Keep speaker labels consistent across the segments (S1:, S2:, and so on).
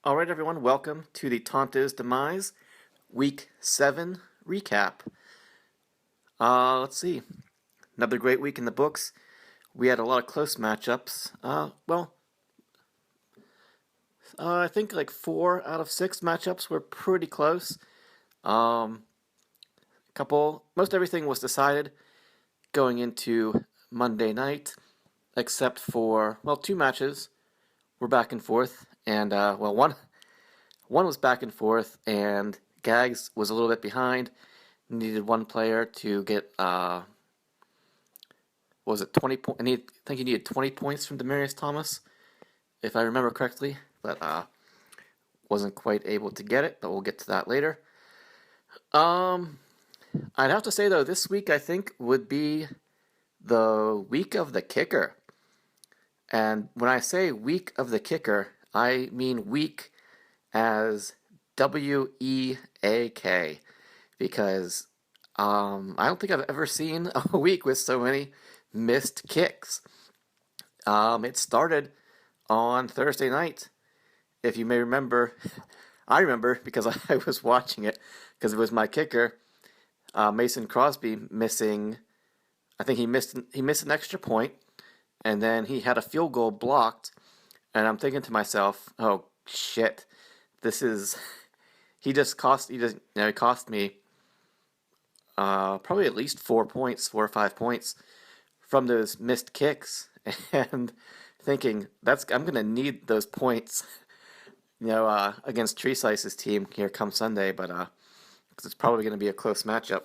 S1: All right, everyone, welcome to the Tonto's Demise Week 7 recap. Let's see. Another great week in the books. We had a lot of close matchups. I think like 4 out of 6 matchups were pretty close. Most everything was decided going into Monday night, except for, 2 matches were back and forth. And, one was back and forth, and Gags was a little bit behind. Needed one player to get, what was it, 20 points? I think he needed 20 points from Demaryius Thomas, if I remember correctly, but wasn't quite able to get it, but we'll get to that later. I'd have to say, though, this week I think would be the week of the kicker. And when I say week of the kicker, I mean week as WEAK, because I don't think I've ever seen a week with so many missed kicks. It started on Thursday night. If you may remember, I remember because I was watching it, because it was my kicker, Mason Crosby missing. I think he missed an extra point, and then he had a field goal blocked, and I'm thinking to myself, oh shit, this is he cost me probably at least 4 or 5 points from those missed kicks, and thinking I'm gonna need those points, against Tree Slice's team here come Sunday, but because it's probably gonna be a close matchup,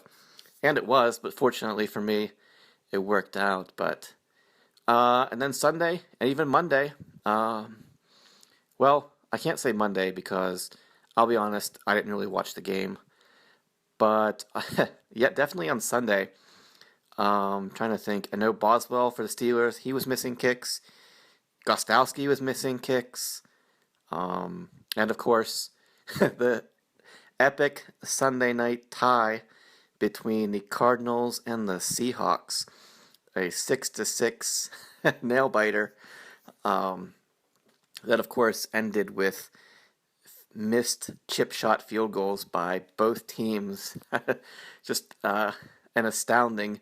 S1: and it was, but fortunately for me, it worked out. But and then Sunday and even Monday, I can't say Monday because I'll be honest, I didn't really watch the game, but yeah, definitely on Sunday. Trying to think. I know Boswell for the Steelers, he was missing kicks. Gostowski was missing kicks. And of course, the epic Sunday night tie between the Cardinals and the Seahawks. A 6-6 nail biter. That, of course, ended with missed chip shot field goals by both teams. Just an astounding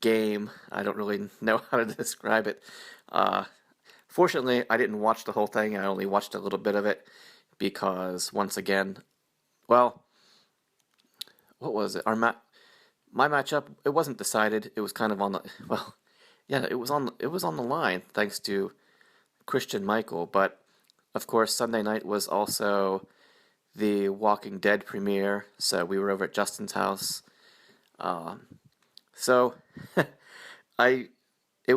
S1: game. I don't really know how to describe it. Fortunately, I didn't watch the whole thing. I only watched a little bit of it because, once again, what was it? My matchup, it wasn't decided. It was kind of on the it was on the line thanks to Christian Michael. But of course, Sunday night was also the Walking Dead premiere, so we were over at Justin's house. So it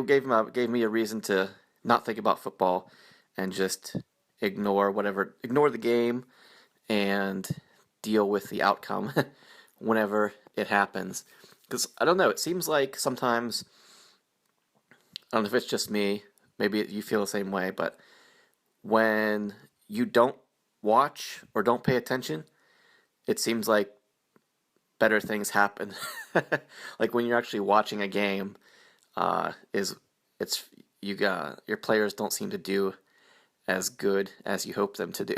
S1: gave me a reason to not think about football and just ignore the game and deal with the outcome whenever it happens. Because I don't know, it seems like sometimes, I don't know if it's just me, maybe you feel the same way, but when you don't watch or don't pay attention, it seems like better things happen. Like when you're actually watching a game, your players don't seem to do as good as you hope them to do.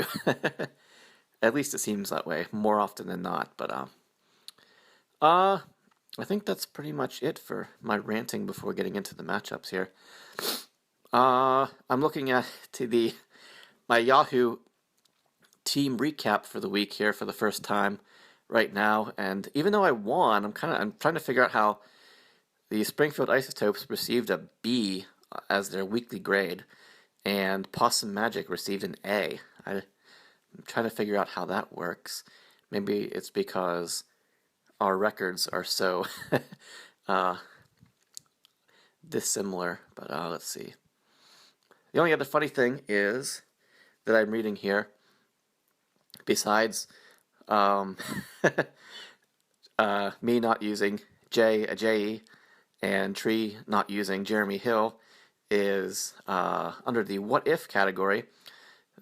S1: At least it seems that way more often than not. But I think that's pretty much it for my ranting before getting into the matchups here. I'm looking at my Yahoo team recap for the week here for the first time right now, and even though I won, I'm trying to figure out how the Springfield Isotopes received a B as their weekly grade, and Possum Magic received an A. I'm trying to figure out how that works. Maybe it's because our records are so dissimilar, but let's see. The only other funny thing is that I'm reading here, besides me not using J-E, and Tree not using Jeremy Hill, is under the what if category,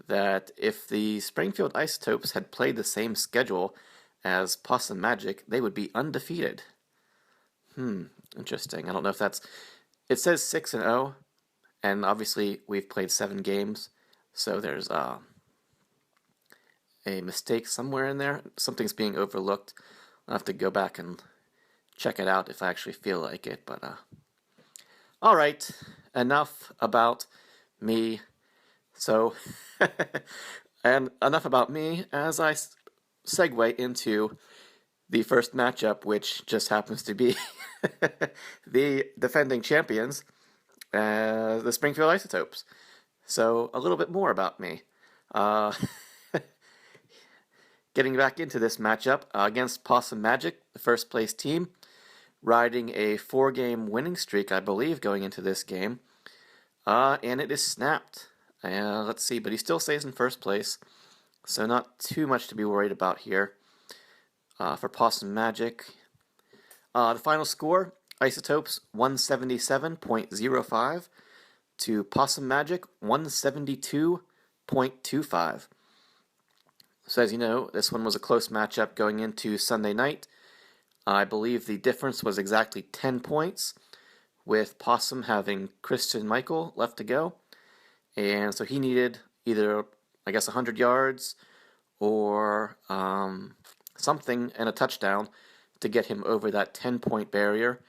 S1: that if the Springfield Isotopes had played the same schedule as Possum Magic, they would be undefeated. Interesting. I don't know if that's... It says 6-0, and obviously we've played 7 games, so there's a mistake somewhere in there. Something's being overlooked. I'll have to go back and check it out if I actually feel like it. But all right, enough about me. So, and enough about me as I segue into the first matchup, which just happens to be the defending champions, the Springfield Isotopes. So, a little bit more about me. Uh, Getting back into this matchup against Possum Magic, the first place team, riding a 4-game winning streak, I believe, going into this game. And it is snapped. Let's see, but he still stays in first place, so not too much to be worried about here for Possum Magic. The final score, Isotopes 177.05 to Possum Magic 172.25. So as you know, this one was a close matchup going into Sunday night. I believe the difference was exactly 10 points, with Possum having Christian Michael left to go. And so he needed either, 100 yards or something and a touchdown to get him over that 10-point barrier.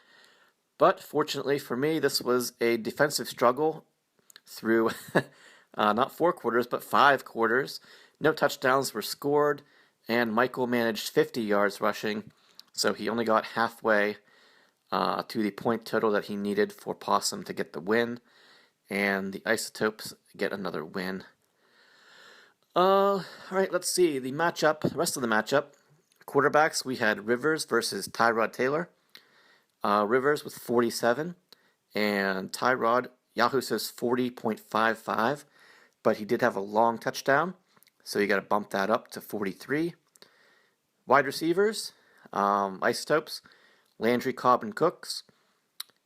S1: But fortunately for me, this was a defensive struggle through not 4 quarters, but 5 quarters. No touchdowns were scored, and Michael managed 50 yards rushing, so he only got halfway to the point total that he needed for Possum to get the win, and the Isotopes get another win. All right, let's see the rest of the matchup. Quarterbacks, we had Rivers versus Tyrod Taylor. Rivers with 47, and Tyrod, Yahoo says 40.55, but he did have a long touchdown, so you got to bump that up to 43. Wide receivers, Isotopes, Landry, Cobb, and Cooks.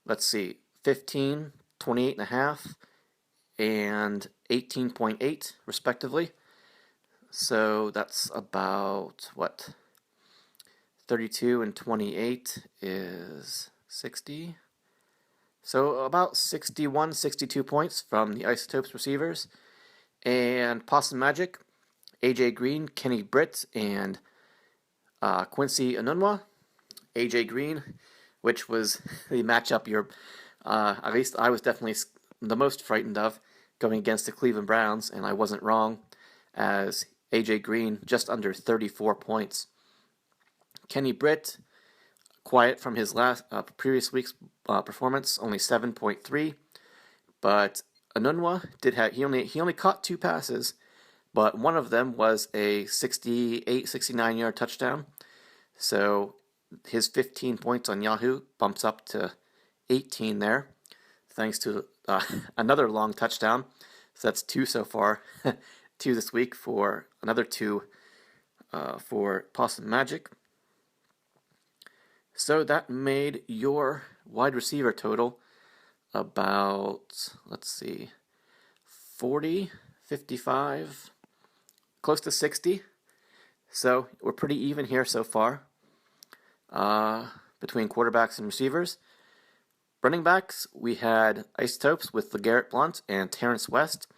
S1: Let's see, 15, 28.5, and 18.8, respectively. So that's about, 32 and 28 is 60. So about 61, 62 points from the Isotopes receivers. And Possum Magic, AJ Green, Kenny Britt, and Quincy Enunwa. AJ Green, which was the matchup at least I was definitely the most frightened of going against the Cleveland Browns, and I wasn't wrong, as AJ Green just under 34 points. Kenny Britt, quiet from his previous week's performance, only 7.3, but Enunwa he only caught 2 passes, but one of them was a 69 yard touchdown. So his 15 points on Yahoo bumps up to 18 there, thanks to another long touchdown. So that's 2 so far, 2 this week for another 2 for Possum Magic. So that made your wide receiver total about, 40, 55, close to 60. So we're pretty even here so far between quarterbacks and receivers. Running backs, we had Isotopes with LeGarrette Blount and Terrence West.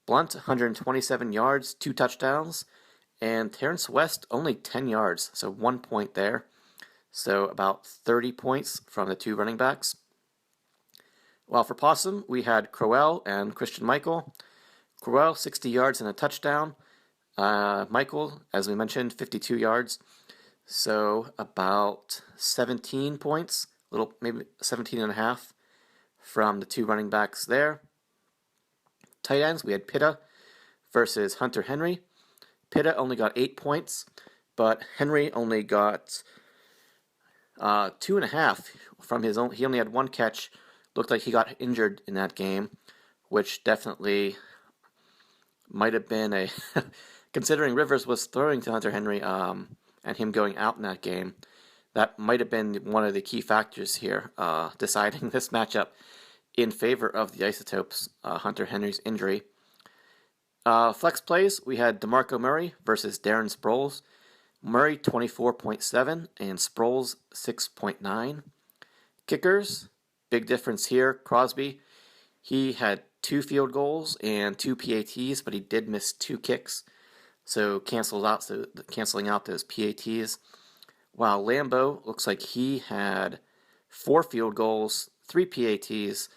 S1: Blount, 127 yards, 2 touchdowns, and Terrence West only 10 yards, so 1 point there. So about 30 points from the 2 running backs. While for Possum, we had Crowell and Christian Michael. Crowell, 60 yards and a touchdown. Michael, as we mentioned, 52 yards. So about 17 points, maybe 17 and a half from the 2 running backs there. Tight ends, we had Pitta versus Hunter Henry. Pitta only got 8 points, but Henry only got 2.5 from his own. He only had 1 catch. Looked like he got injured in that game, which definitely might have been a considering Rivers was throwing to Hunter Henry and him going out in that game. That might have been one of the key factors here, deciding this matchup in favor of the Isotopes, Hunter Henry's injury. Flex plays, we had DeMarco Murray versus Darren Sproles. Murray 24.7 and Sproles 6.9. Kickers, big difference here. Crosby, he had 2 field goals and 2 PATs, but he did miss 2 kicks. so canceling out those PATs. While Lambo looks like he had 4 field goals, 3 PATs.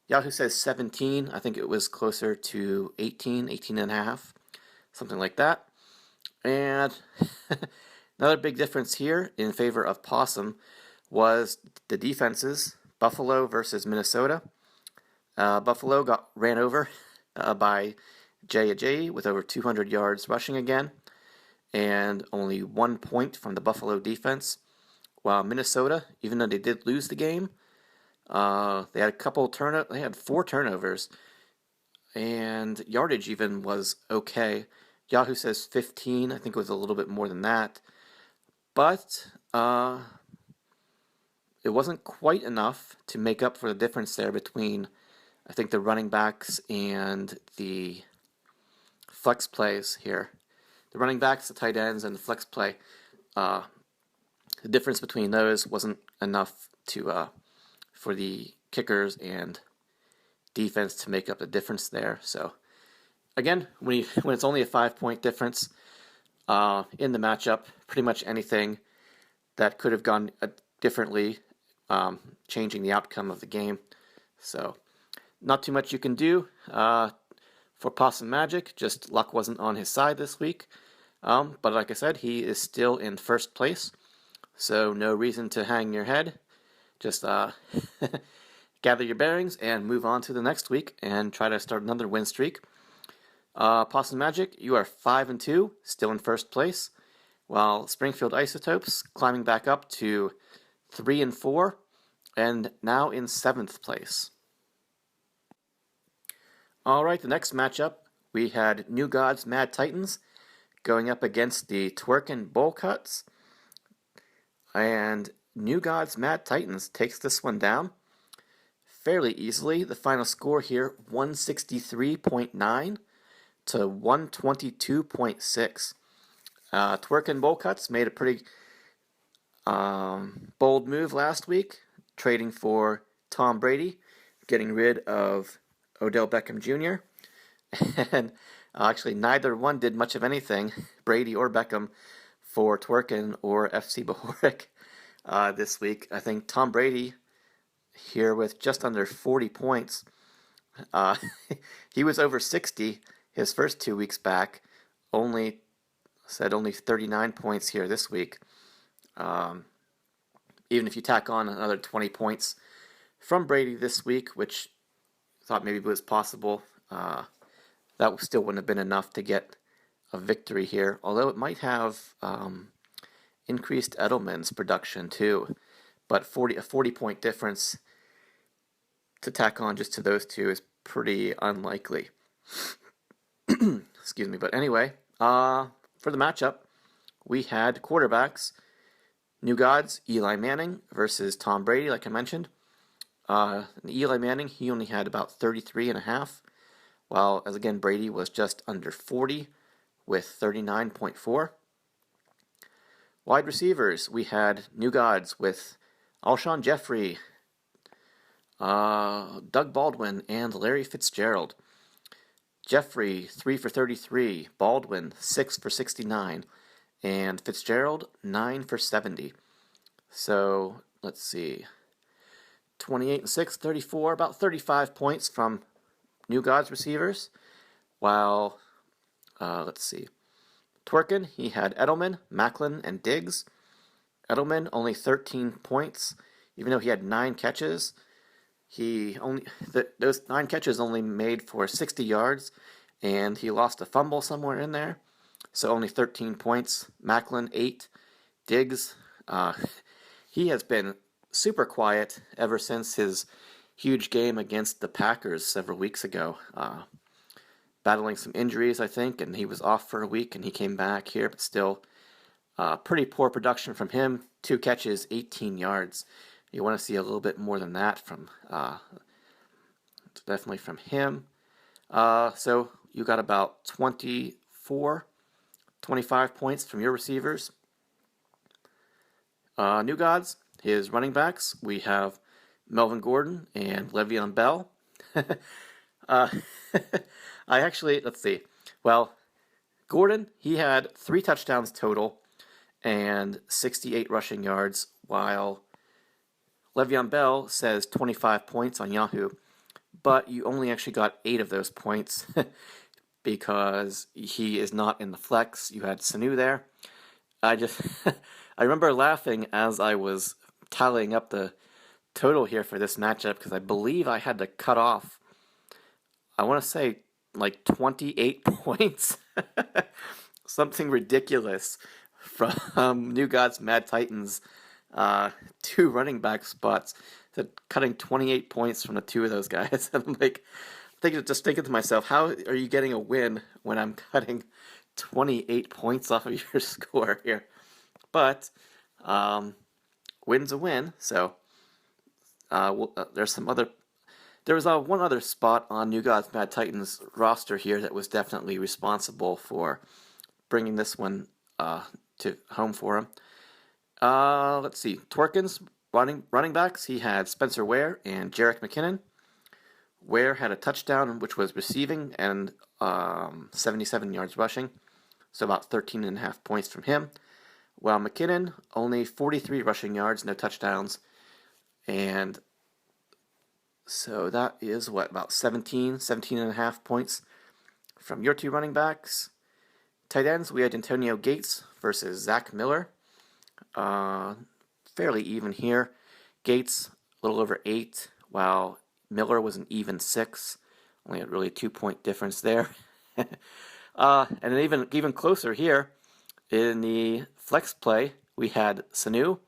S1: Yahoo says 17. I think it was closer to 18, 18 and a half, something like that. And another big difference here in favor of Possum was the defenses. Buffalo versus Minnesota. Buffalo got ran over by Jay Ajayi with over 200 yards rushing again, and only 1 point from the Buffalo defense. While Minnesota, even though they did lose the game, they had they had 4 turnovers, and yardage even was okay. Yahoo says 15. I think it was a little bit more than that, but it wasn't quite enough to make up for the difference there between, I think, the running backs and the flex plays here. The running backs, the tight ends, and the flex play, the difference between those wasn't enough to for the kickers and defense to make up the difference there. So again, when it's only a 5-point difference in the matchup, pretty much anything that could have gone differently, changing the outcome of the game. So not too much you can do for Possum Magic. Just luck wasn't on his side this week. But like I said, he is still in first place. So no reason to hang your head. Just gather your bearings and move on to the next week and try to start another win streak. Possum Magic, you are 5-2, still in first place, while Springfield Isotopes climbing back up to 3-4 and now in 7th place. All right, the next matchup, we had New Gods Mad Titans going up against the Twerkin Bowl Cuts, and New Gods Mad Titans takes this one down fairly easily. The final score here, 163.9 to 122.6. Twerkin Bowl Cuts made a pretty bold move last week, trading for Tom Brady, getting rid of Odell Beckham Jr. And actually, neither one did much of anything, Brady or Beckham, for Twerkin or FC Bohoric this week. I think Tom Brady here with just under 40 points. He was over 60 his first 2 weeks back. Only 39 points here this week. Even if you tack on another 20 points from Brady this week, which I thought maybe was possible, that still wouldn't have been enough to get a victory here. Although it might have increased Edelman's production too. But a 40-point difference to tack on just to those two is pretty unlikely. Excuse me. But anyway, for the matchup, we had quarterbacks. New Gods, Eli Manning versus Tom Brady, like I mentioned. Eli Manning, he only had about 33.5, while, as again, Brady was just under 40 with 39.4. Wide receivers, we had New Gods with Alshon Jeffrey, Doug Baldwin, and Larry Fitzgerald. Jeffrey, 3 for 33, Baldwin, 6 for 69, and Fitzgerald, 9 for 70. So, let's see, 28 and 6, 34, about 35 points from New Gods receivers. While, let's see, Twerkin, he had Edelman, Macklin, and Diggs. Edelman, only 13 points, even though he had 9 catches. Those 9 catches only made for 60 yards, and he lost a fumble somewhere in there, so only 13 points. Macklin, 8. Diggs, he has been super quiet ever since his huge game against the Packers several weeks ago. Battling some injuries, I think, and he was off for a week, and he came back here, but still pretty poor production from him. 2 catches, 18 yards. You want to see a little bit more than that from, definitely from him. So you got about 25 points from your receivers. New Gods, his running backs, we have Melvin Gordon and Le'Veon Bell. Let's see. Well, Gordon, he had 3 touchdowns total and 68 rushing yards, while Le'Veon Bell says 25 points on Yahoo, but you only actually got 8 of those points because he is not in the flex. You had Sanu there. I just I remember laughing as I was tallying up the total here for this matchup because I believe I had to cut off, I want to say, like 28 points. Something ridiculous from New Gods Mad Titans, 2 running back spots, to cutting 28 points from the 2 of those guys. And I'm like, just thinking to myself, how are you getting a win when I'm cutting 28 points off of your score here? But win's a win. So there's some other. There was one other spot on New Gods Mad Titans roster here that was definitely responsible for bringing this one to home for him. Let's see. Twerkins running backs. He had Spencer Ware and Jerick McKinnon. Ware had a touchdown, which was receiving, and 77 yards rushing, so about 13.5 points from him. While McKinnon, only 43 rushing yards, no touchdowns, and so that is about 17.5 points from your 2 running backs. Tight ends, we had Antonio Gates versus Zach Miller. Fairly even here. Gates, a little over 8, while Miller was an even 6. Only a really 2-point difference there. And then even closer here, in the flex play, we had Sanu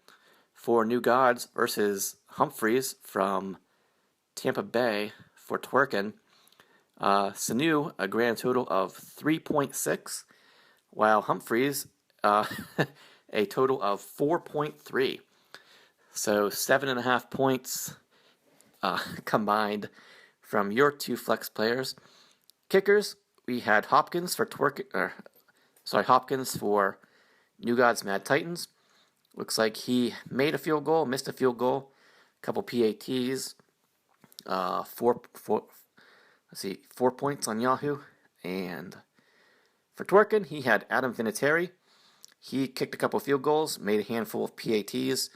S1: for New Gods versus Humphreys from Tampa Bay for Twerkin. Sanu, a grand total of 3.6, while Humphreys, a total of 4.3. So 7.5 points combined from your 2 flex players. Kickers, we had Hopkins for Hopkins for New Gods Mad Titans. Looks like he made a field goal, missed a field goal, a couple PATs, 4 points on Yahoo. And for Twerkin, he had Adam Vinatieri. He kicked a couple field goals, made a handful of PATs.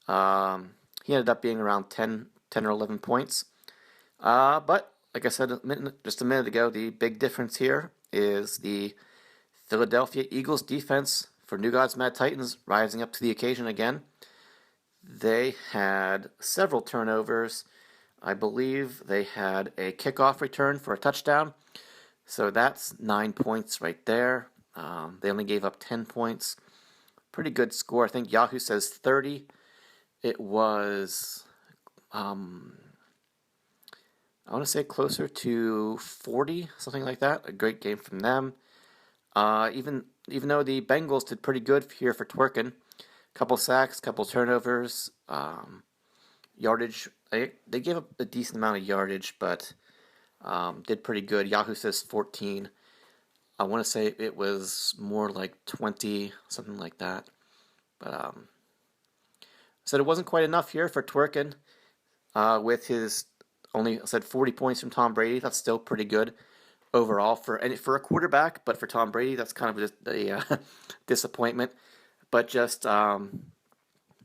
S1: He ended up being around 10 or 11 points. But like I said just a minute ago, the big difference here is the Philadelphia Eagles defense for New Gods Mad Titans rising up to the occasion again. They had several turnovers. I believe they had a kickoff return for a touchdown. So that's 9 points right there. They only gave up 10 points. Pretty good score. I think Yahoo says 30. It was, I want to say closer to 40, something like that. A great game from them. Even though the Bengals did pretty good here for Twerkin. Couple sacks, couple turnovers, yardage. They gave up a decent amount of yardage, but did pretty good. Yahoo says 14. I want to say it was more like 20, something like that. But so it wasn't quite enough here for Twerkin. With his only 40 points from Tom Brady. That's still pretty good overall for a quarterback, but for Tom Brady, that's kind of just a disappointment. But just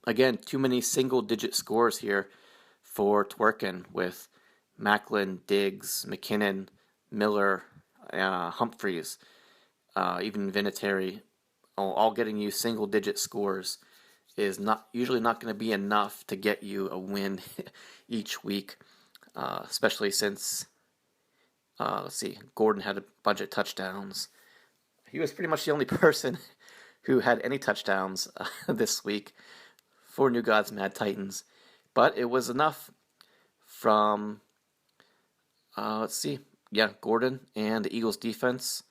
S1: again, too many single-digit scores here for Twerkin with Macklin, Diggs, McKinnon, Miller, Humphreys, even Vinatieri, all getting you single-digit scores is usually not going to be enough to get you a win each week, especially since, Gordon had a bunch of touchdowns. He was pretty much the only person who had any touchdowns this week for New Gods Mad Titans. But it was enough from, Gordon and the Eagles defense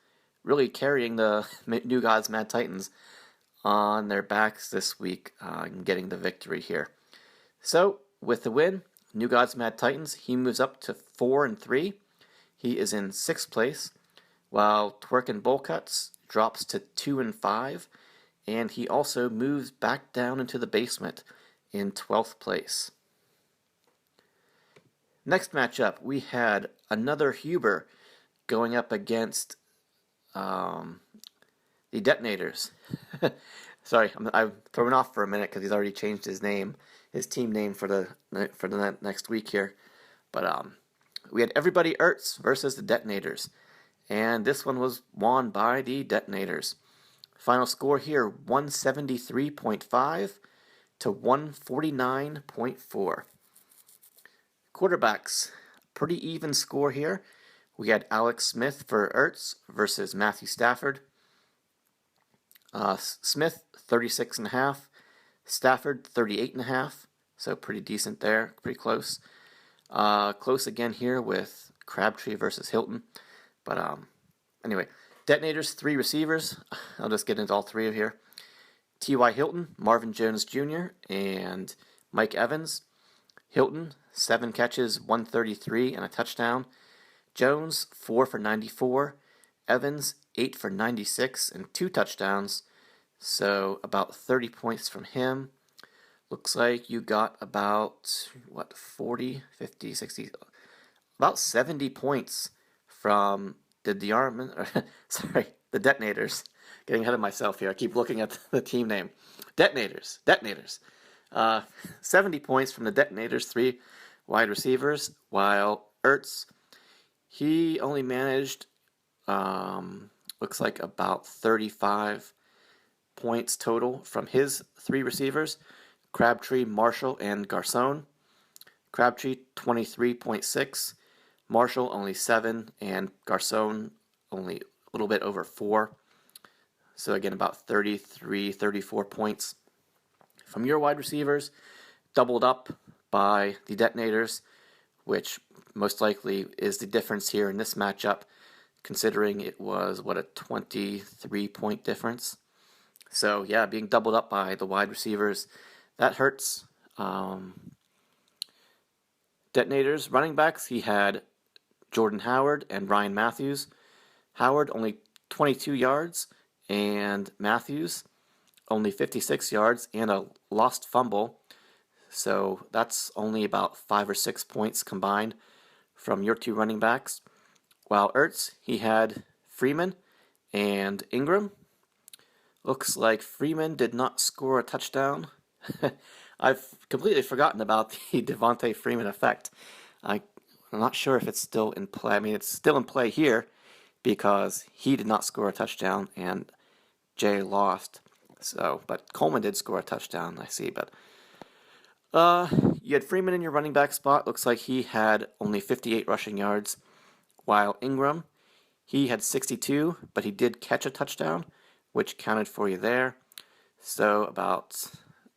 S1: really carrying the New Gods Mad Titans on their backs this week and getting the victory here. So, with the win, New Gods Mad Titans, he moves up to 4-3. He is in 6th place, while Twerkin Bullcuts drops to 2-5, and he also moves back down into the basement in 12th place. Next matchup, we had another Huber going up against the Detonators. Sorry, I'm thrown off for a minute because he's already changed his team name for the next week here. But we had Everybody Ertz versus the Detonators, and this one was won by the Detonators. Final score here: 173.5 to 149.4. Quarterbacks, pretty even score here. We had Alex Smith for Ertz versus Matthew Stafford. Smith 36.5, Stafford 38.5, so pretty decent there, pretty close. Close again here with Crabtree versus Hilton, but anyway, Detonators 3 receivers. I'll just get into all 3 of here. T.Y. Hilton, Marvin Jones Jr., and Mike Evans. Hilton 7 catches, 133 and a touchdown. Jones 4 for 94. Evans 8 for 96 and 2 touchdowns, so about 30 points from him. Looks like you got about 40, 50, 60, about 70 points from the the Detonators. Getting ahead of myself here. I keep looking at the team name. Detonators. 70 points from the Detonators, 3 wide receivers, while Ertz, he only managed looks like about 35 points total from his 3 receivers, Crabtree, Marshall, and Garcon. Crabtree 23.6, Marshall only 7, and Garcon only a little bit over 4. So again, about 33, 34 points from your wide receivers, doubled up by the Detonators, which most likely is the difference here in this matchup, considering it was, a 23-point difference. So, yeah, being doubled up by the wide receivers, that hurts. Detonators, running backs, he had Jordan Howard and Ryan Matthews. Howard only 22 yards, and Matthews only 56 yards and a lost fumble. So that's only about 5 or 6 points combined from your 2 running backs. While Ertz, he had Freeman and Ingram. Looks like Freeman did not score a touchdown. I've completely forgotten about the Devontae Freeman effect. I'm not sure if it's still in play. I mean, it's still in play here because he did not score a touchdown and Jay lost. So, but Coleman did score a touchdown, I see. But you had Freeman in your running back spot. Looks like he had only 58 rushing yards, while Ingram, he had 62, but he did catch a touchdown, which counted for you there. So about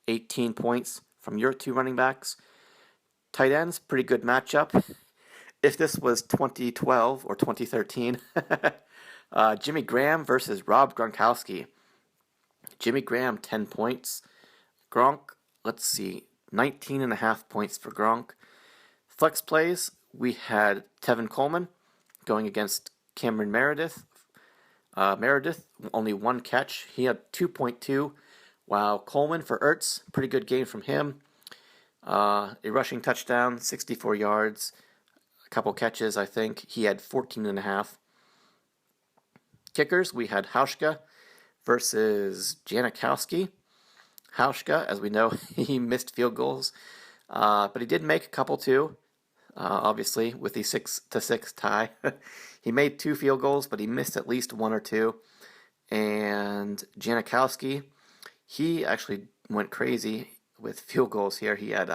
S1: 18 points from your 2 running backs. Tight ends, pretty good matchup. If this was 2012 or 2013, Jimmy Graham versus Rob Gronkowski. Jimmy Graham, 10 points. Gronk, 19.5 points for Gronk. Flex plays, we had Tevin Coleman going against Cameron Meredith. Meredith, only 1 catch. He had 2.2, while Coleman for Ertz, pretty good game from him. A rushing touchdown, 64 yards, a couple catches, I think. He had 14.5. Kickers, we had Hauschka versus Janikowski. Hauschka, as we know, he missed field goals, but he did make a couple too. Obviously, with the 6-6 tie, he made 2 field goals, but he missed at least 1 or 2. And Janikowski, he actually went crazy with field goals here. He had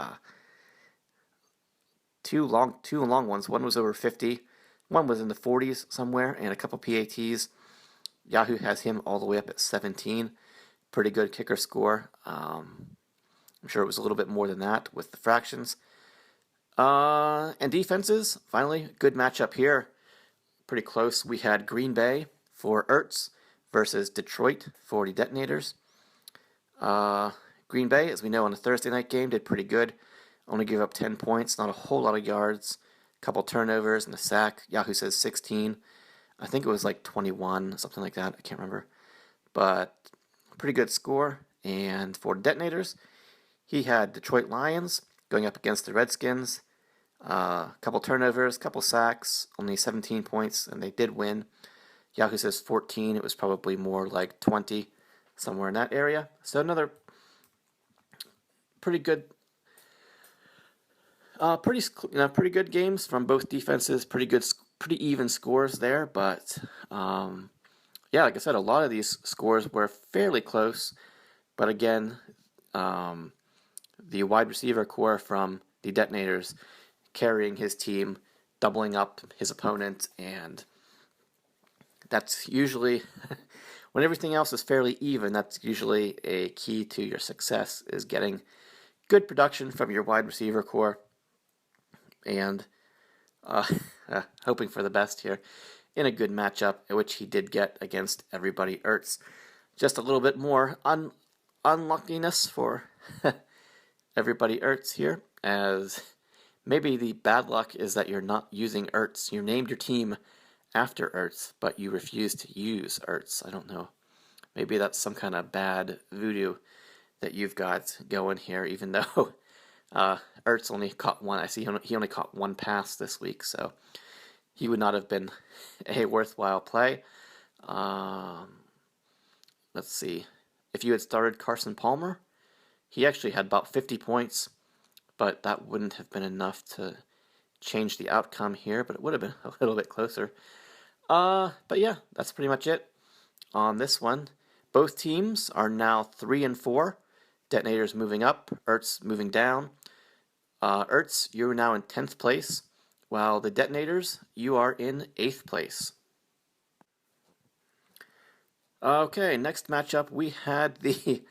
S1: two long ones. One was over 50, one was in the 40s somewhere, and a couple PATs. Yahoo has him all the way up at 17. Pretty good kicker score. I'm sure it was a little bit more than that with the fractions. And defenses, finally, good matchup here. Pretty close. We had Green Bay for Ertz versus Detroit for the Detonators. Green Bay, as we know, on the Thursday night game, did pretty good. Only gave up 10 points, not a whole lot of yards. A couple turnovers and a sack. Yahoo says 16. I think it was like 21, something like that. I can't remember. But pretty good score. And for Detonators, he had Detroit Lions going up against the Redskins. A couple turnovers, couple sacks, only 17 points, and they did win. Yahoo says 14. It was probably more like 20, somewhere in that area. So another pretty good, pretty good games from both defenses. Pretty even scores there. But yeah, like I said, a lot of these scores were fairly close. But again, the wide receiver core from the Detonators carrying his team, doubling up his opponent, and that's usually, when everything else is fairly even, that's usually a key to your success, is getting good production from your wide receiver core, and hoping for the best here in a good matchup, which he did get against Everybody Ertz. Just a little bit more unluckiness for Everybody Ertz here, as maybe the bad luck is that you're not using Ertz. You named your team after Ertz, but you refuse to use Ertz. I don't know. Maybe that's some kind of bad voodoo that you've got going here, even though Ertz only caught one. I see he only caught one pass this week, so he would not have been a worthwhile play. Let's see. If you had started Carson Palmer, he actually had about 50 points, but that wouldn't have been enough to change the outcome here, but it would have been a little bit closer. But yeah, that's pretty much it on this one. Both teams are now 3-4. Detonators moving up, Ertz moving down. Ertz, you're now in 10th place, while the Detonators, you are in 8th place. Okay, next matchup we had the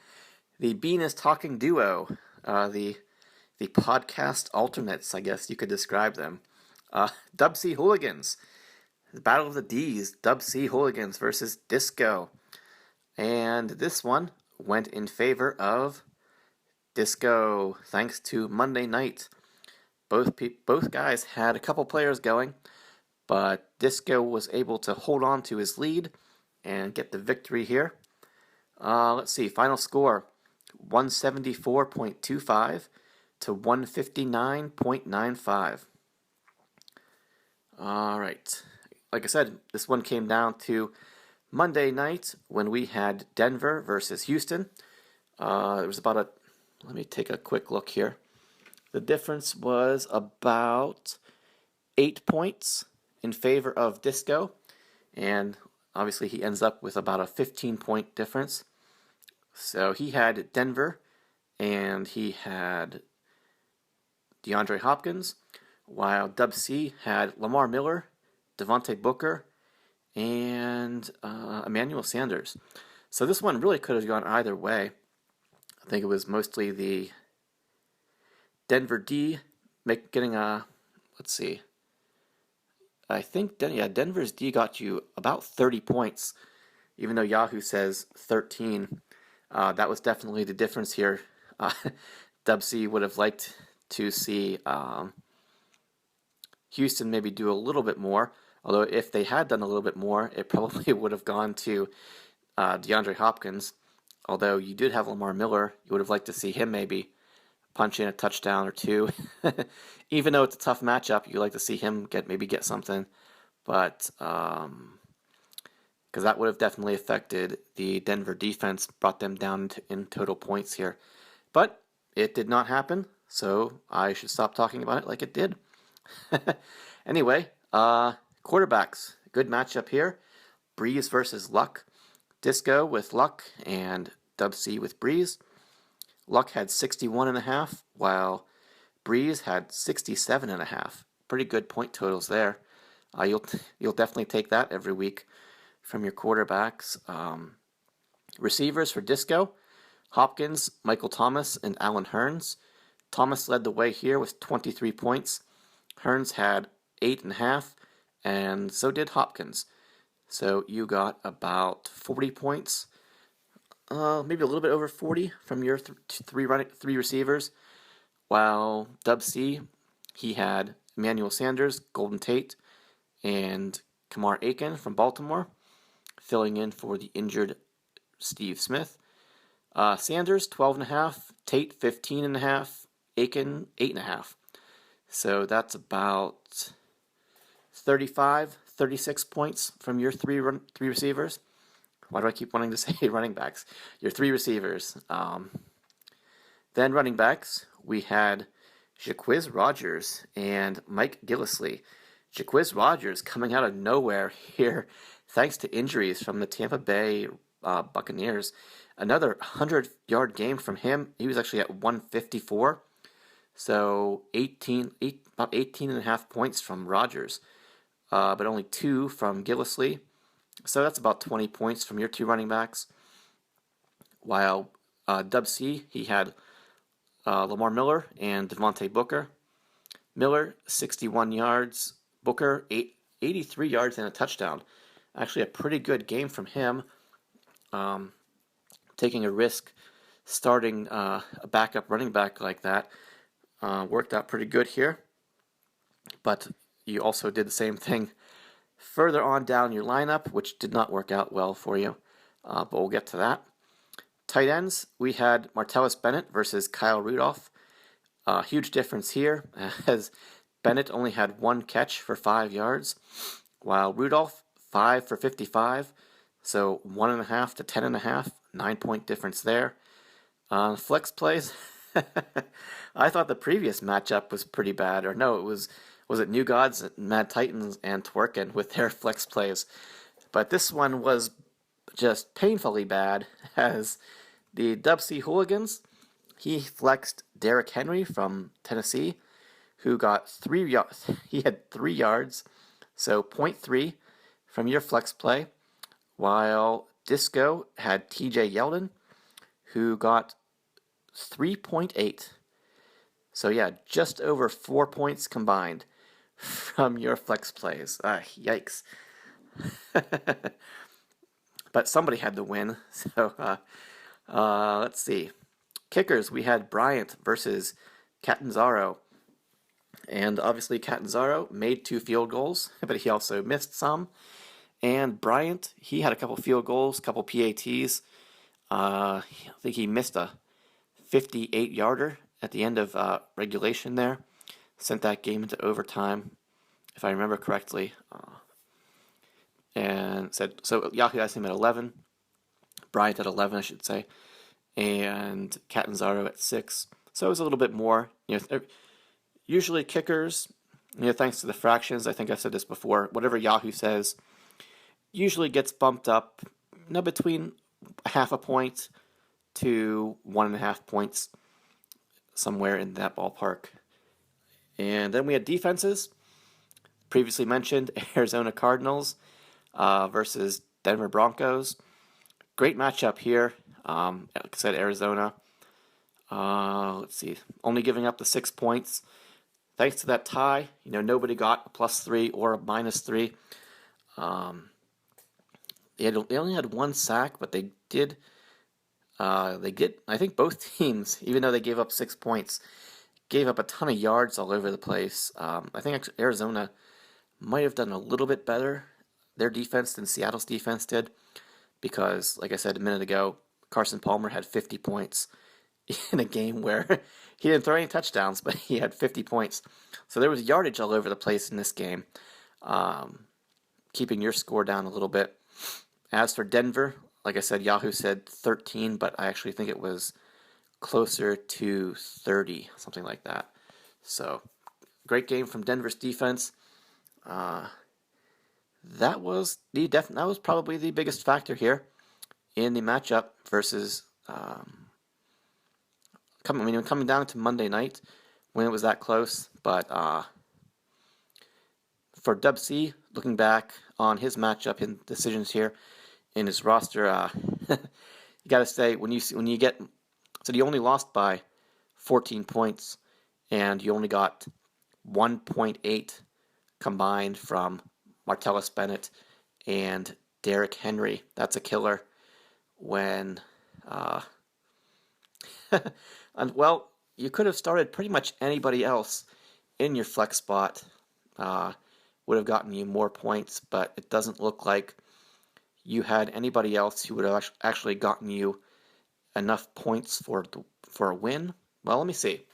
S1: Bean is Talking duo, the podcast alternates, I guess you could describe them. Dub C Hooligans, the Battle of the D's, Dub C Hooligans versus Disco, and this one went in favor of Disco, thanks to Monday Night. Both guys had a couple players going, but Disco was able to hold on to his lead and get the victory here. Let's see, final score, 174.25 to 159.95. All right. Like I said, this one came down to Monday night when we had Denver versus Houston. It was about let me take a quick look here. The difference was about 8 points in favor of Disco, and obviously he ends up with about a 15-point difference. So he had Denver, and he had DeAndre Hopkins, while Dub C had Lamar Miller, Devontae Booker, and Emmanuel Sanders. So this one really could have gone either way. I think it was mostly the Denver D getting a, let's see, I think, Denver's D got you about 30 points, even though Yahoo says 13. That was definitely the difference here. Dub C would have liked to see Houston maybe do a little bit more, although if they had done a little bit more, it probably would have gone to DeAndre Hopkins. Although you did have Lamar Miller, you would have liked to see him maybe punch in a touchdown or two. Even though it's a tough matchup, you'd like to see him get something. But because that would have definitely affected the Denver defense, brought them down in total points here. But it did not happen, so I should stop talking about it like it did. Anyway, quarterbacks, good matchup here. Breeze versus Luck. Disco with Luck and Dub C with Breeze. Luck had 61.5, while Breeze had 67.5. Pretty good point totals there. You'll definitely take that every week from your quarterbacks. Receivers for Disco: Hopkins, Michael Thomas, and Allen Hurns. Thomas led the way here with 23 points. Hurns had 8.5, and so did Hopkins. So you got about 40 points, maybe a little bit over 40 from your three receivers. While Dub C, he had Emmanuel Sanders, Golden Tate, and Kamar Aiken from Baltimore, filling in for the injured Steve Smith. Sanders, 12.5, Tate, 15.5, Aiken, 8.5. So that's about 35 36 points from your three receivers. Why do I keep wanting to say running backs? Your three receivers. Then running backs, we had Jacquizz Rodgers and Mike Gillislee. Jacquizz Rodgers coming out of nowhere here, thanks to injuries from the Tampa Bay Buccaneers. Another 100-yard game from him. He was actually at 154. So about 18 and a half points from Rodgers, but only 2 from Gillislee. So that's about 20 points from your two running backs. While Dub C, he had Lamar Miller and Devontae Booker. Miller, 61 yards. Booker, 83 yards and a touchdown. Actually, a pretty good game from him. Taking a risk, starting a backup running back like that, worked out pretty good here. But you also did the same thing further on down your lineup, which did not work out well for you. But we'll get to that. Tight ends, we had Martellus Bennett versus Kyle Rudolph. Huge difference here, as Bennett only had 1 catch for 5 yards, while Rudolph 5 for 55. So 1.5 to 10.5, 9-point difference there. Flex plays, I thought the previous matchup was pretty bad. Or no, was it New Gods, Mad Titans, and Twerkin with their flex plays. But this one was just painfully bad, as the Dub C Hooligans, he flexed Derrick Henry from Tennessee, who got 3 yards. He had 3 yards, so 0.3 from your flex play, while Disco had TJ Yeldon, who got 3.8. So yeah, just over 4 points combined from your flex plays. Yikes. But somebody had to win, so let's see. Kickers, we had Bryant versus Catanzaro. And obviously Catanzaro made 2 field goals, but he also missed some. And Bryant, he had a couple field goals, couple PATs. I think he missed a 58-yarder at the end of regulation there. Sent that game into overtime, if I remember correctly. And said, so Yahoo has him at 11. Bryant at 11, I should say. And Catanzaro at 6. So it was a little bit more. Usually kickers, thanks to the fractions, I think I've said this before, whatever Yahoo says usually gets bumped up between 0.5 point to 1.5 points, somewhere in that ballpark. And then we had defenses. Previously mentioned Arizona Cardinals versus Denver Broncos. Great matchup here. Like I said, Arizona. Let's see. Only giving up the 6 points. Thanks to that tie, nobody got a +3 or a -3. They only had 1 sack, but they did. I think both teams, even though they gave up 6 points, gave up a ton of yards all over the place. I think Arizona might have done a little bit better, their defense, than Seattle's defense did, because, like I said a minute ago, Carson Palmer had 50 points in a game where he didn't throw any touchdowns, but he had 50 points. So there was yardage all over the place in this game, keeping your score down a little bit. As for Denver, like I said, Yahoo said 13, but I actually think it was closer to 30, something like that. So, great game from Denver's defense. That was probably the biggest factor here in the matchup versus coming down to Monday night when it was that close. But for Dub C, looking back on his matchup and decisions here in his roster, you got to say when you get, so you only lost by 14 points, and you only got 1.8 combined from Martellus Bennett and Derrick Henry. That's a killer. When, and well, you could have started pretty much anybody else in your flex spot. Would have gotten you more points, but it doesn't look like you had anybody else who would have actually gotten you enough points for a win. Well, let me see.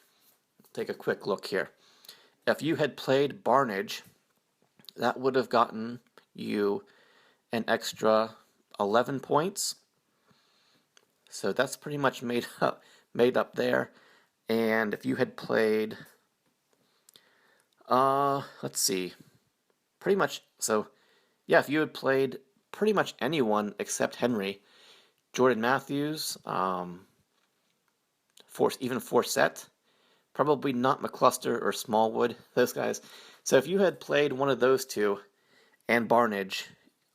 S1: Take a quick look here. If you had played Barnage, that would have gotten you an extra 11 points. So that's pretty much made up there. And if you had played, let's see, pretty much, so yeah, if you had played pretty much anyone except Henry, Jordan Matthews, even Forsett, probably not McCluster or Smallwood, those guys. So if you had played one of those two and Barnage,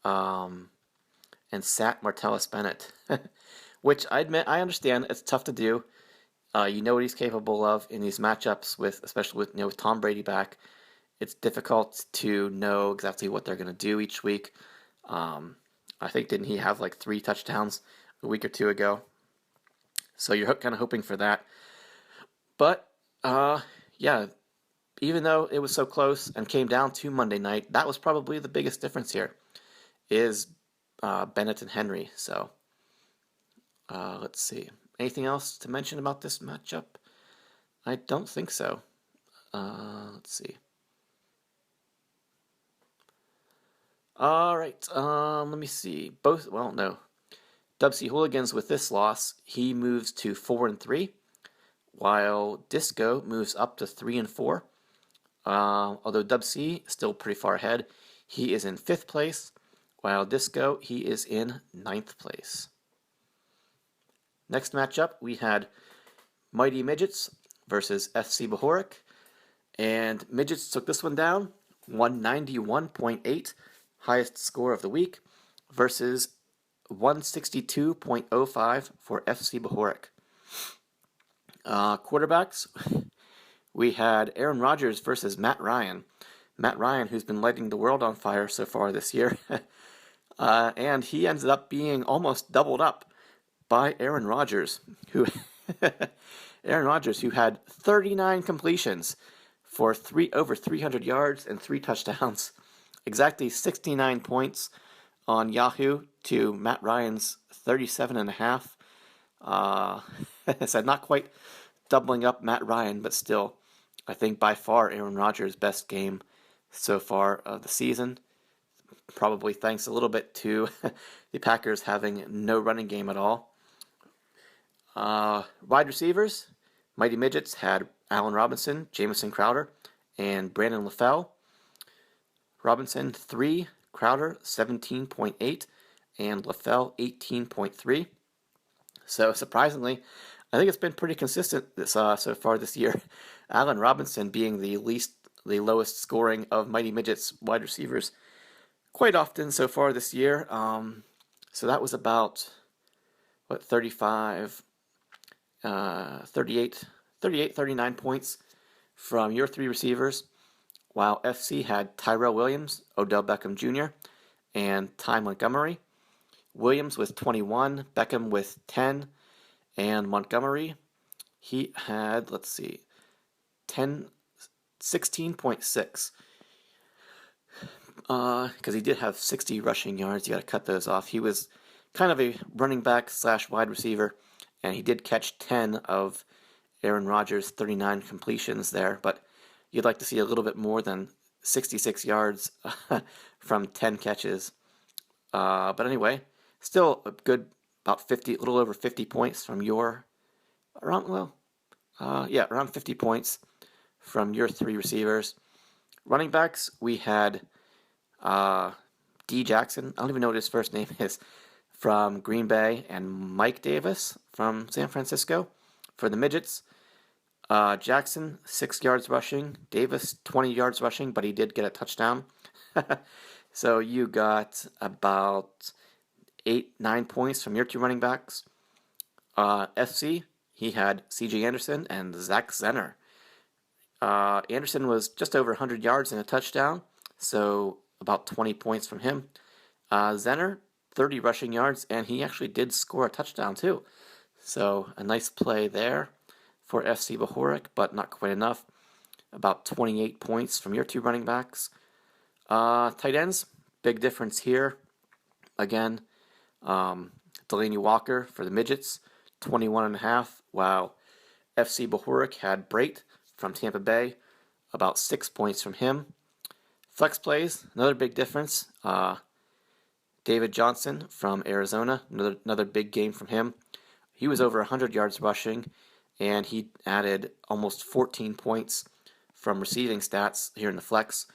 S1: and sat Martellus Bennett, which I admit I understand it's tough to do. You know what he's capable of in these matchups especially with Tom Brady back. It's difficult to know exactly what they're going to do each week. I think didn't he have like 3 touchdowns a week or 2 ago? So you're kind of hoping for that. But yeah, even though it was so close and came down to Monday night, that was probably the biggest difference here. Is Bennett and Henry. So let's see. Anything else to mention about this matchup? I don't think so. Let's see. All right. Let me see. No. Dub C Hooligans with this loss, he moves to 4-3, while Disco moves up to 3-4. Although Dub C still pretty far ahead, he is in 5th place, while Disco he is in 9th place. Next matchup, we had Mighty Midgets versus FC Bohoric, and Midgets took this one down, 191.8, highest score of the week, versus 162.05 for FC Bohoric. Quarterbacks, we had Aaron Rodgers versus Matt Ryan. Matt Ryan, who's been lighting the world on fire so far this year, and he ended up being almost doubled up by Aaron Rodgers, who had 39 completions for over 300 yards and 3 touchdowns, exactly 69 points on Yahoo to Matt Ryan's 37.5. I said not quite doubling up Matt Ryan, but still, I think by far Aaron Rodgers' best game so far of the season. Probably thanks a little bit to the Packers having no running game at all. Wide receivers, Mighty Midgets had Allen Robinson, Jamison Crowder, and Brandon LaFell. Robinson 3, Crowder 17.8, and LaFell 18.3. So surprisingly, I think it's been pretty consistent so far this year. Allen Robinson being the lowest scoring of Mighty Midgets wide receivers quite often so far this year. So that was about 38, 39 points from your 3 receivers, while FC had Tyrell Williams, Odell Beckham Jr., and Ty Montgomery. Williams with 21, Beckham with 10, and Montgomery, he had, 16.6. Because he did have 60 rushing yards. You got to cut those off. He was kind of a running back / wide receiver, and he did catch 10 of Aaron Rodgers' 39 completions there, but you'd like to see a little bit more than 66 yards from 10 catches. But anyway, still a good, about 50, a little over 50 points from around 50 points from your 3 receivers. Running backs, we had D. Jackson, I don't even know what his first name is, from Green Bay, and Mike Davis from San Francisco for the Midgets. Jackson, 6 yards rushing. Davis, 20 yards rushing, but he did get a touchdown. So you got about 8-9 points from your 2 running backs. FC, he had C.J. Anderson and Zach Zenner. Anderson was just over 100 yards and a touchdown, so about 20 points from him. Zenner, 30 rushing yards, and he actually did score a touchdown too. So a nice play there for FC Bohoric, but not quite enough. About 28 points from your 2 running backs. Tight ends, big difference here. Again, Delaney Walker for the Midgets, 21.5, while FC Bohoric had Brait from Tampa Bay, about 6 points from him. Flex plays, another big difference. David Johnson from Arizona, another big game from him. He was over 100 yards rushing, and he added almost 14 points from receiving stats here in the flex,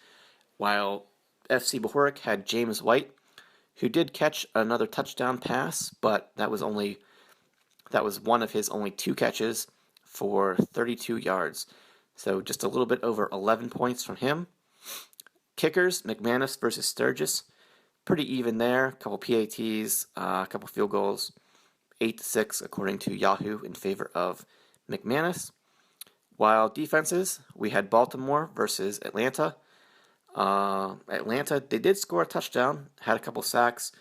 S1: while FC Bohoric had James White, who did catch another touchdown pass, but that was one of his only 2 catches for 32 yards. So just a little bit over 11 points from him. Kickers, McManus versus Sturgis. Pretty even there. A couple PATs, a couple field goals. 8-6 according to Yahoo in favor of McManus. While defenses, we had Baltimore versus Atlanta. Atlanta, they did score a touchdown, had a couple sacks,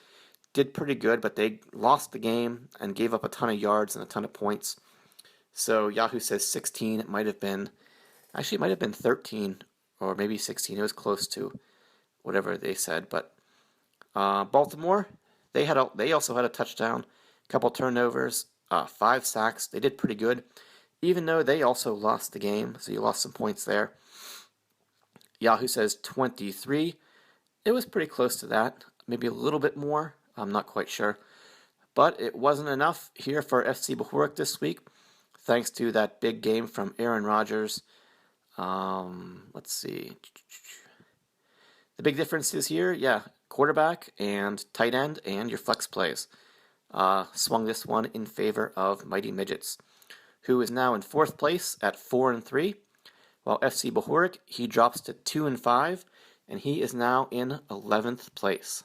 S1: did pretty good, but they lost the game and gave up a ton of yards and a ton of points. So Yahoo says 16. It might have been 13 or maybe 16. It was close to whatever they said. But Baltimore, they also had a touchdown, a couple turnovers, 5 sacks. They did pretty good, even though they also lost the game. So you lost some points there. Yahoo says 23. It was pretty close to that, maybe a little bit more. I'm not quite sure. But it wasn't enough here for FC Bohoric this week, thanks to that big game from Aaron Rodgers. Let's see. The big differences here, quarterback and tight end and your flex plays. Swung this one in favor of Mighty Midgets, who is now in 4th place at 4-3. While FC Bohoric, he drops to 2-5, and he is now in 11th place.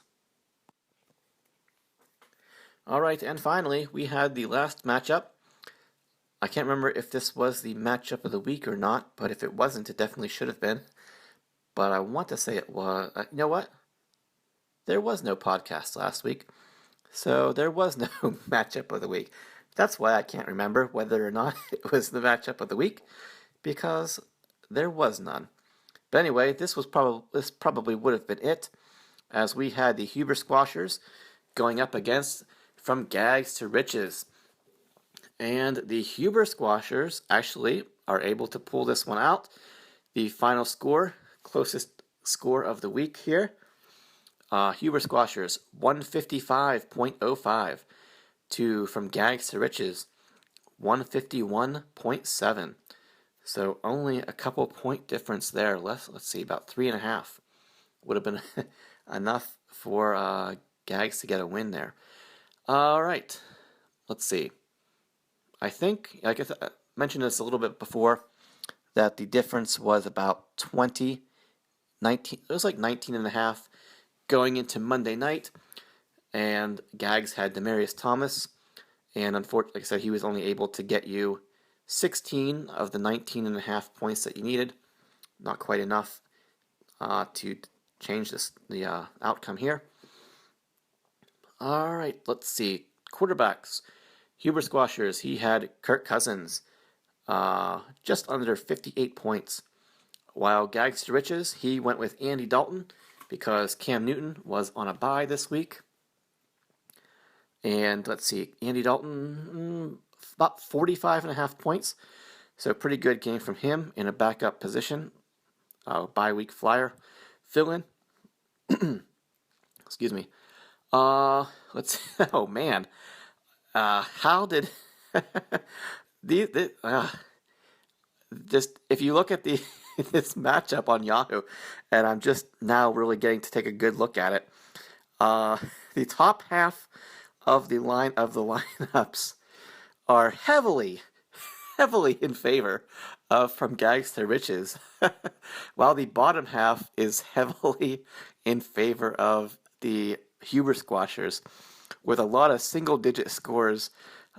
S1: All right, and finally, we had the last matchup. I can't remember if this was the matchup of the week or not, but if it wasn't, it definitely should have been. But I want to say it was. You know what? There was no podcast last week, so there was no matchup of the week. That's why I can't remember whether or not it was the matchup of the week, because there was none. But anyway, this probably would have been it, as we had the Huber Squashers going up against From Gags to Riches. And the Huber Squashers actually are able to pull this one out. The final score, closest score of the week here, Huber Squashers 155.05 to From Gags to Riches 151.7. So only a couple point difference there. Let's see, about 3.5 would have been enough for Gags to get a win there. All right, let's see. I think, like I mentioned this a little bit before, that the difference was about 19. It was like 19.5 going into Monday night, and Gags had Demaryius Thomas, and unfortunately, like I said, he was only able to get you 16 of the 19.5 points that you needed. Not quite enough to change the outcome here. All right, let's see. Quarterbacks. Huber Squashers, he had Kirk Cousins, just under 58 points. While Gags to Riches, he went with Andy Dalton because Cam Newton was on a bye this week. And let's see, Andy Dalton, about 45.5 points. So pretty good game from him in a backup position. Bye week flyer fill-in. Excuse me. Let's. Oh man. How did just if you look at this matchup on Yahoo, and I'm just now really getting to take a good look at it. The top half of the lineups are heavily in favor of From Gags to Riches, while the bottom half is heavily in favor of the Huber Squashers, with a lot of single-digit scores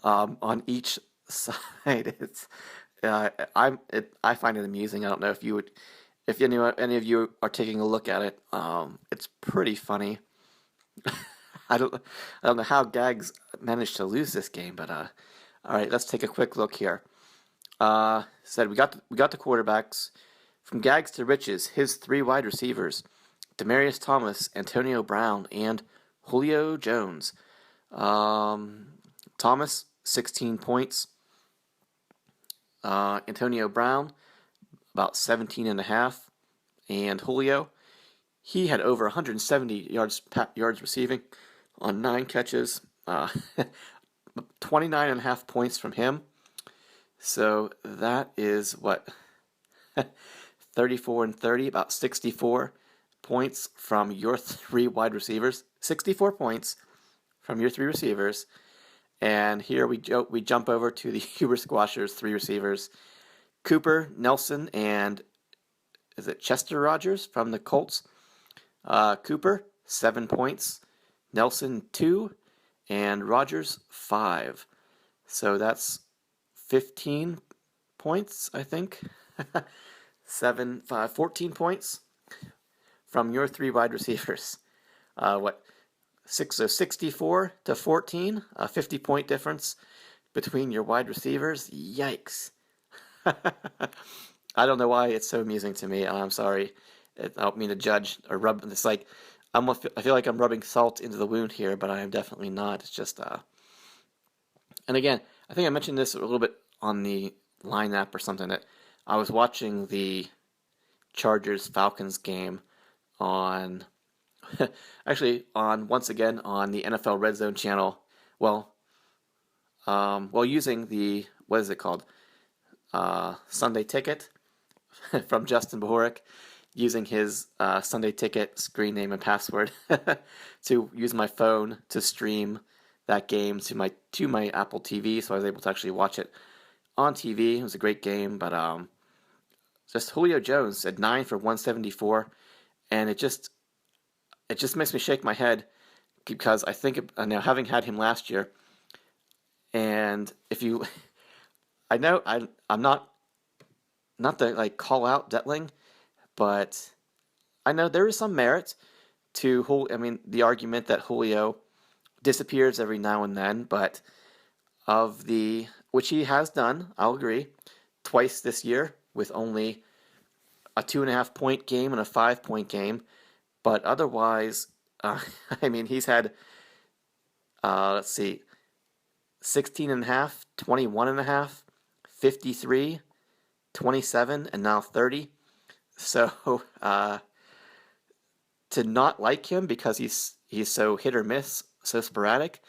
S1: on each side. It's I find it amusing. I don't know if any of you are taking a look at it. It's pretty funny. I don't know how Gags managed to lose this game, but all right, let's take a quick look here. Said we got the quarterbacks. From Gags to Riches, his 3 wide receivers: Demaryius Thomas, Antonio Brown, and Julio Jones. Thomas, 16 points. Antonio Brown, about 17.5. And Julio, He had over 170 yards receiving on 9 catches, 29 and a half points from him. So that is what 34 and 30, about 64 points from your 3 wide receivers. 64 points from your 3 receivers. And here we jump over to the Huber Squashers 3 receivers. Cooper, Nelson, and is it Chester Rogers from the Colts? Cooper, 7 points. Nelson, 2. And Rogers, 5. So that's 15 points, I think. 7, 5, 14 points from your 3 wide receivers. 64 to 14, a 50-point difference between your wide receivers. Yikes. I don't know why it's so amusing to me. I'm sorry. I don't mean to judge or rub. It's like I feel like I'm rubbing salt into the wound here, but I am definitely not. It's just and again, I think I mentioned this a little bit on the Line app or something, that I was watching the Chargers-Falcons game on actually once again on the NFL Red Zone channel. Using the, what is it called? Sunday Ticket from Justin Bohoric, using his Sunday Ticket screen name and password to use my phone to stream that game to my Apple TV, so I was able to actually watch it on TV. It was a great game, but just Julio Jones at 9 for 174, and it just makes me shake my head, because I think now, having had him last year, and if you, I know I'm not to like call out Detling, but I know there is some merit to the argument that Julio disappears every now and then, but which he has done, I'll agree, twice this year with only a 2.5-point game and a 5-point game, but otherwise, he's had, 16 and a half, 21 and a half, 53, 27, and now 30. So to not like him because he's so hit or miss, so sporadic,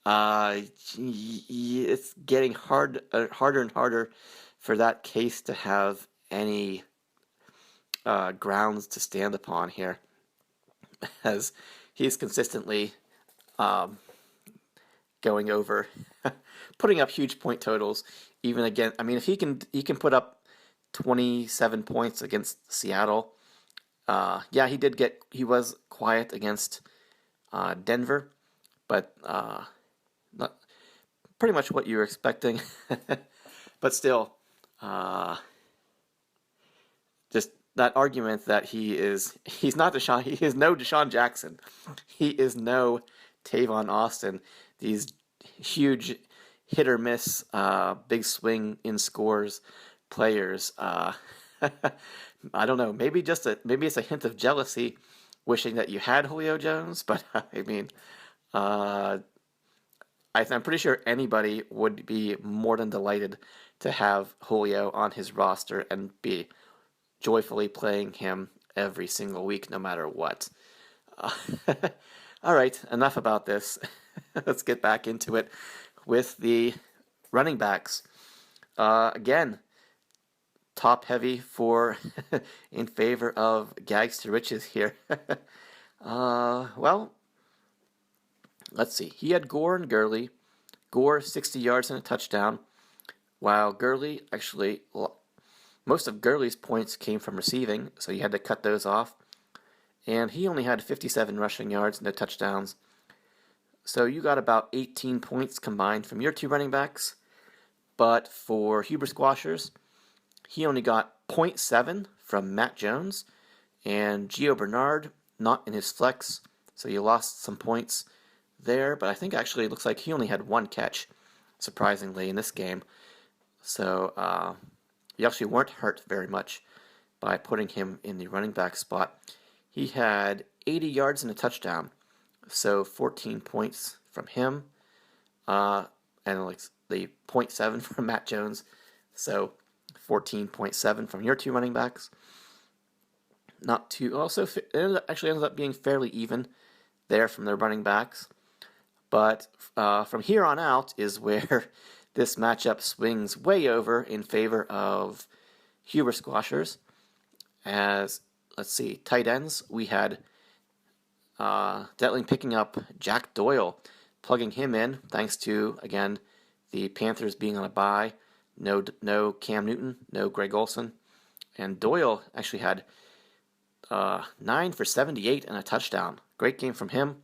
S1: it's getting harder and harder for that case to have any grounds to stand upon here, as he's consistently going over, putting up huge point totals. Even again, if he can put up 27 points against Seattle. He was quiet against Denver, but not pretty much what you were expecting. But still, just that argument that he's not Deshaun, he is no Deshaun Jackson, he is no Tavon Austin. These huge hit or miss, big swing in scores players. I don't know. Maybe it's a hint of jealousy, wishing that you had Julio Jones. But I'm pretty sure anybody would be more than delighted to have Julio on his roster and be joyfully playing him every single week, no matter what. All right, enough about this. Let's get back into it with the running backs. Again, top heavy in favor of Gags to Riches here. Let's see. He had Gore and Gurley. Gore 60 yards and a touchdown, while Gurley, actually, most of Gurley's points came from receiving, so you had to cut those off. And he only had 57 rushing yards and no touchdowns. So you got about 18 points combined from your 2 running backs. But for Huber Squashers, he only got 0.7 from Matt Jones and Gio Bernard, not in his flex, so you lost some points there. But I think actually it looks like he only had 1 catch, surprisingly, in this game. So you actually weren't hurt very much by putting him in the running back spot. He had 80 yards and a touchdown, so 14 points from him, and like the 0.7 from Matt Jones, so 14.7 from your 2 running backs. not too. Also, actually ends up being fairly even there from their running backs. But from here on out is where this matchup swings way over in favor of Huber Squashers. As, let's see, tight ends, we had Detling picking up Jack Doyle, plugging him in, thanks to, again, the Panthers being on a bye. No Cam Newton, no Greg Olsen. And Doyle actually had 9 for 78 and a touchdown. Great game from him.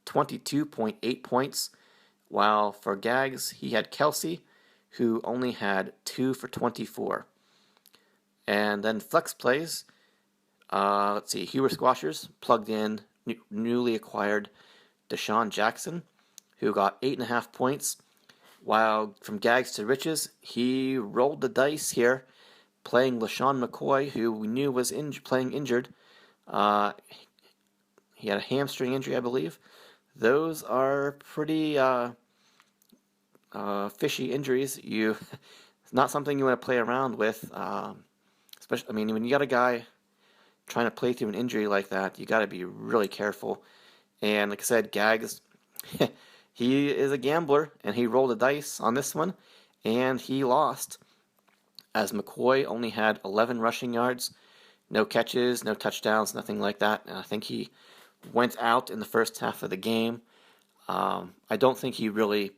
S1: 22.8 points. While for Gags, he had Kelsey, who only had 2 for 24. And then flex plays. Let's see, Huber Squashers plugged in newly acquired Deshaun Jackson, who got 8.5 points. While from Gags to Riches, he rolled the dice here, playing LaShawn McCoy, who we knew was playing injured. He had a hamstring injury, I believe. Those are pretty fishy injuries. It's not something you want to play around with. Especially, I mean, when you got a guy trying to play through an injury like that, you got to be really careful. And like I said, Gags, he is a gambler, and he rolled the dice on this one, and he lost. As McCoy only had 11 rushing yards, no catches, no touchdowns, nothing like that. And I think he went out in the first half of the game. I don't think he really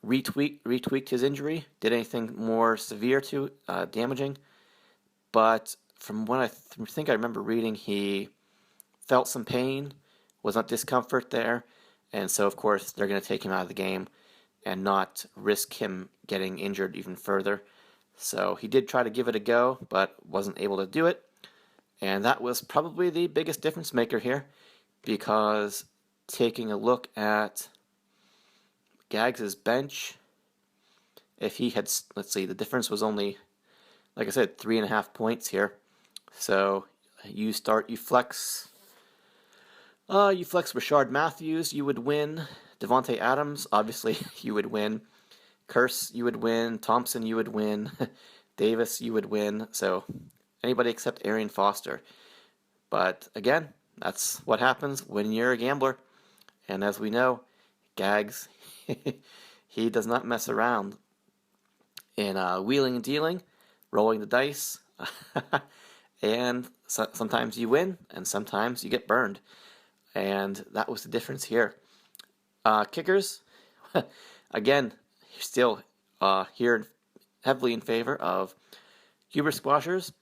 S1: retweaked his injury, did anything more severe to damaging. But from what I think I remember reading, he felt some pain, was not discomfort there, and so of course they're going to take him out of the game and not risk him getting injured even further. So he did try to give it a go, but wasn't able to do it. And that was probably the biggest difference maker here, because taking a look at Gags' bench, if he had, let's see, the difference was only, like I said, 3.5 points here. So you flex Rashard Matthews, you would win. Devontae Adams, obviously, you would win. Curse, you would win. Thompson, you would win. Davis, you would win. So anybody except Arian Foster. But again, that's what happens when you're a gambler. And as we know, Gags, he does not mess around in wheeling and dealing, rolling the dice. And sometimes you win, and sometimes you get burned. And that was the difference here. Kickers, again, still here heavily in favor of Huber Squashers,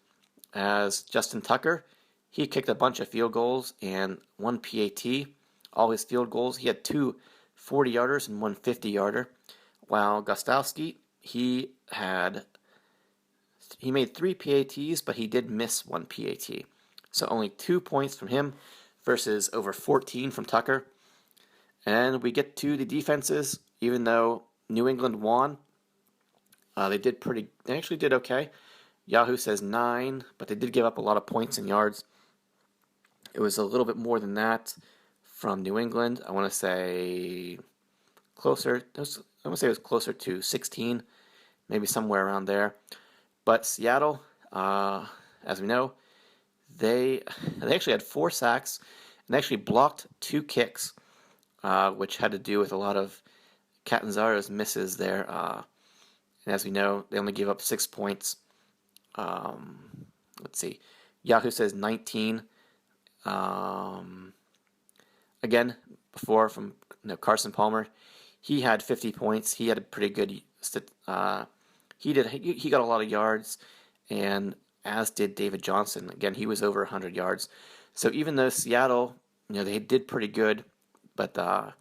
S1: as Justin Tucker, he kicked a bunch of field goals and one PAT. All his field goals, he had 2 40-yarders and 1 50-yarder. While Gostowski, he made 3 PATs, but he did miss 1 PAT. So only 2 points from him versus over 14 from Tucker. And we get to the defenses. Even though New England won, they actually did okay. Yahoo says 9, but they did give up a lot of points and yards. It was a little bit more than that from New England. I want to say it was closer to 16, maybe somewhere around there. But Seattle, as we know, they actually had 4 sacks and they actually blocked 2 kicks, which had to do with a lot of Catanzaro's misses there. And as we know, they only gave up 6 points. Let's see. Yahoo says 19. Again, before from Carson Palmer, he had 50 points. He had a pretty good. He got a lot of yards, and as did David Johnson. Again, he was over 100 yards. So even though Seattle, they did pretty good, but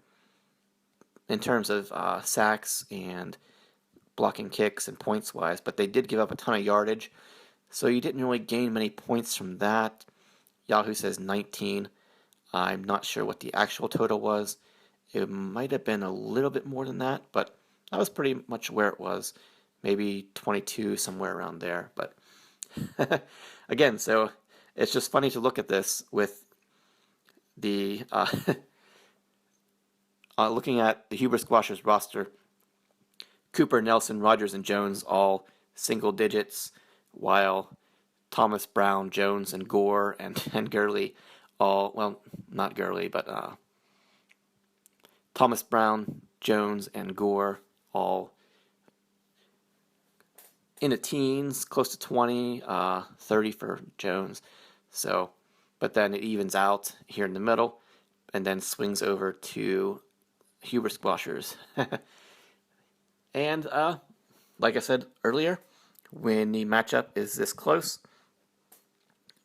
S1: in terms of sacks and blocking kicks and points wise, but they did give up a ton of yardage. So you didn't really gain many points from that. Yahoo says 19. I'm not sure what the actual total was. It might have been a little bit more than that, but that was pretty much where it was. Maybe 22, somewhere around there. But again, so it's just funny to look at this with the looking at the Huber Squashers roster. Cooper, Nelson, Rogers, and Jones all single digits, while Thomas, Brown, Jones, and Gore and Gurley all, well, not Gurley, but Thomas, Brown, Jones, and Gore all in the teens, close to 20, 30 for Jones. So, but then it evens out here in the middle and then swings over to Huber Squashers. And like I said earlier, when the matchup is this close,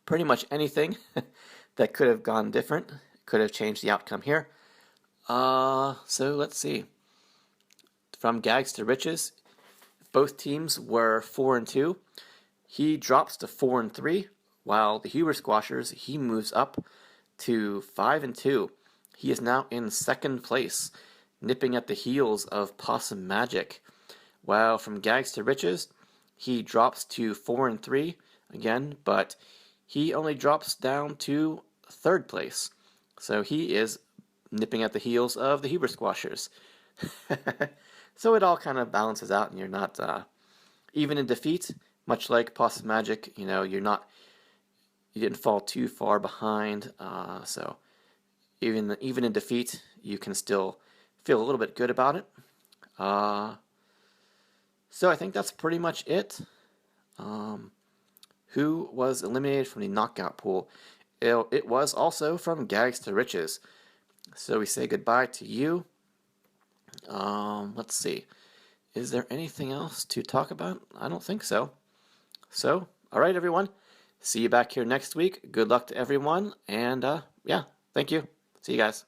S1: pretty much anything that could have gone different could have changed the outcome here. So let's see. From Gags to Riches, both teams were 4-2. He drops to 4-3, while the Huber Squashers, he moves up to 5-2. He is now in second place, nipping at the heels of Possum Magic. While from Gags to Riches, he drops to 4-3 again, but he only drops down to third place. So he is nipping at the heels of the Huber Squashers. So it all kind of balances out, and you're not even in defeat. Much like Possum Magic, you didn't fall too far behind. So even in defeat, you can still feel a little bit good about it. So I think that's pretty much it. Who was eliminated from the knockout pool? It was also from Gags to Riches. So we say goodbye to you. Let's see. Is there anything else to talk about? I don't think so. So, all right, everyone. See you back here next week. Good luck to everyone. And, yeah, thank you. See you guys.